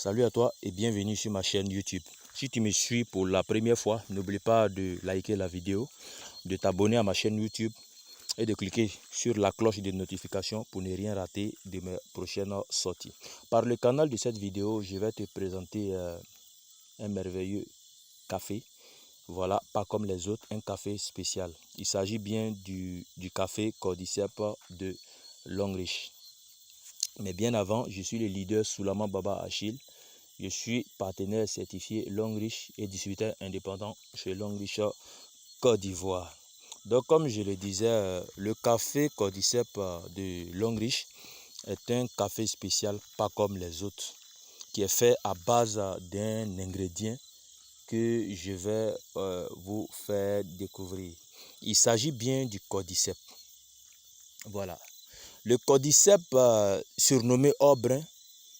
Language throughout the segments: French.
Salut à toi et bienvenue sur ma chaîne YouTube. Si tu me suis pour la première fois, n'oublie pas de liker la vidéo, de t'abonner à ma chaîne YouTube et de cliquer sur la cloche de notification pour ne rien rater de mes prochaines sorties. Par le canal de cette vidéo, je vais te présenter un merveilleux café. Voilà, pas comme les autres, un café spécial. Il s'agit bien du café Cordyceps de Longrich. Mais bien avant, je suis le leader Soulama Baba Achille. Je suis partenaire certifié Longrich et distributeur indépendant chez Longrich Côte d'Ivoire. Donc comme je le disais, le café Cordyceps de Longrich est un café spécial pas comme les autres, qui est fait à base d'un ingrédient que je vais vous faire découvrir. Il s'agit bien du Cordyceps. Voilà. Le Cordyceps, surnommé or brun,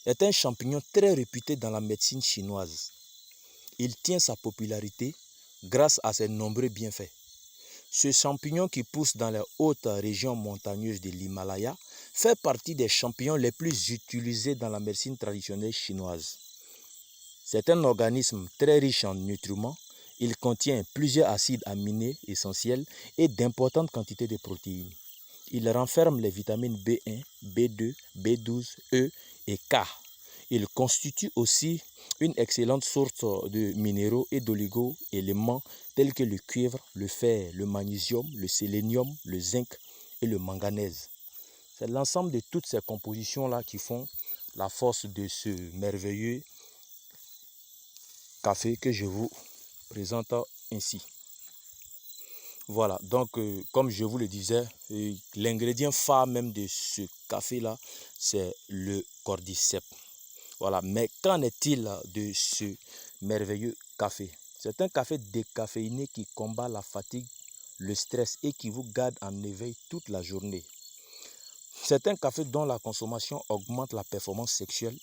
est un champignon très réputé dans la médecine chinoise. Il tient sa popularité grâce à ses nombreux bienfaits. Ce champignon qui pousse dans les hautes régions montagneuses de l'Himalaya fait partie des champignons les plus utilisés dans la médecine traditionnelle chinoise. C'est un organisme très riche en nutriments. Il contient plusieurs acides aminés essentiels et d'importantes quantités de protéines. Il renferme les vitamines B1, B2, B12, E et K. Il constitue aussi une excellente source de minéraux et d'oligo-éléments tels que le cuivre, le fer, le magnésium, le sélénium, le zinc et le manganèse. C'est l'ensemble de toutes ces compositions-là qui font la force de ce merveilleux café que je vous présente ainsi. Voilà, donc comme je vous le disais, l'ingrédient phare même de ce café-là, c'est le cordyceps. Voilà, mais qu'en est-il de ce merveilleux café? C'est un café décaféiné qui combat la fatigue, le stress et qui vous garde en éveil toute la journée. C'est un café dont la consommation augmente la performance sexuelle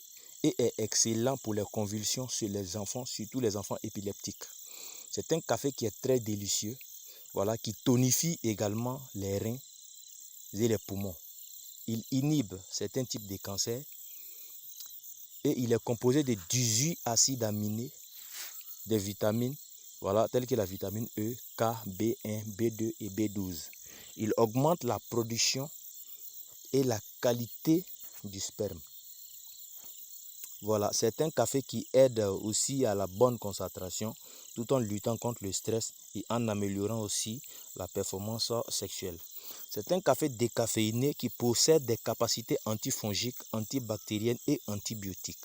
et est excellent pour les convulsions chez les enfants, surtout les enfants épileptiques. C'est un café qui est très délicieux, voilà, qui tonifie également les reins et les poumons. Il inhibe certains types de cancers et il est composé de 18 acides aminés, des vitamines, voilà, telles que la vitamine E, K, B1, B2 et B12. Il augmente la production et la qualité du sperme. Voilà, c'est un café qui aide aussi à la bonne concentration tout en luttant contre le stress et en améliorant aussi la performance sexuelle. C'est un café décaféiné qui possède des capacités antifongiques, antibactériennes et antibiotiques.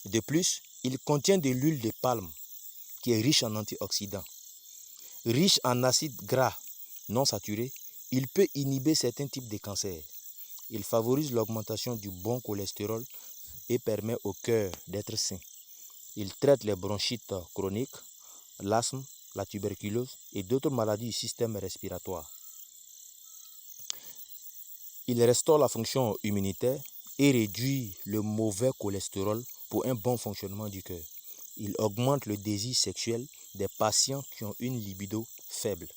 De plus, il contient de l'huile de palme qui est riche en antioxydants. Riche en acides gras non saturés, il peut inhiber certains types de cancers. Il favorise l'augmentation du bon cholestérol et permet au cœur d'être sain. Il traite les bronchites chroniques, l'asthme, la tuberculose et d'autres maladies du système respiratoire. Il restaure la fonction immunitaire et réduit le mauvais cholestérol pour un bon fonctionnement du cœur. Il augmente le désir sexuel des patients qui ont une libido faible.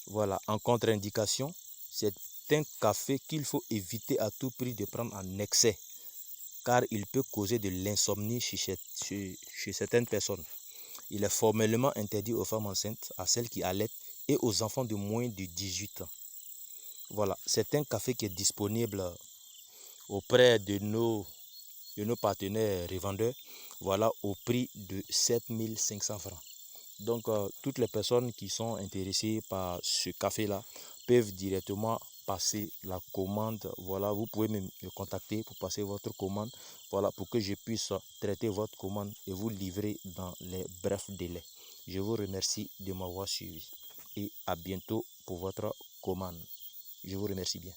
Voilà, en contre-indication, c'est un café qu'il faut éviter à tout prix de prendre en excès, car il peut causer de l'insomnie chez certaines personnes. Il est formellement interdit aux femmes enceintes, à celles qui allaitent et aux enfants de moins de 18 ans. Voilà, c'est un café qui est disponible auprès de nos partenaires revendeurs, voilà, au prix de 7500 francs. Donc, toutes les personnes qui sont intéressées par ce café-là peuvent directement passer la commande. Voilà, vous pouvez me contacter pour passer votre commande, voilà, pour que je puisse traiter votre commande et vous livrer dans les brefs délais. Je vous remercie de m'avoir suivi et à bientôt pour votre commande. Je vous remercie bien.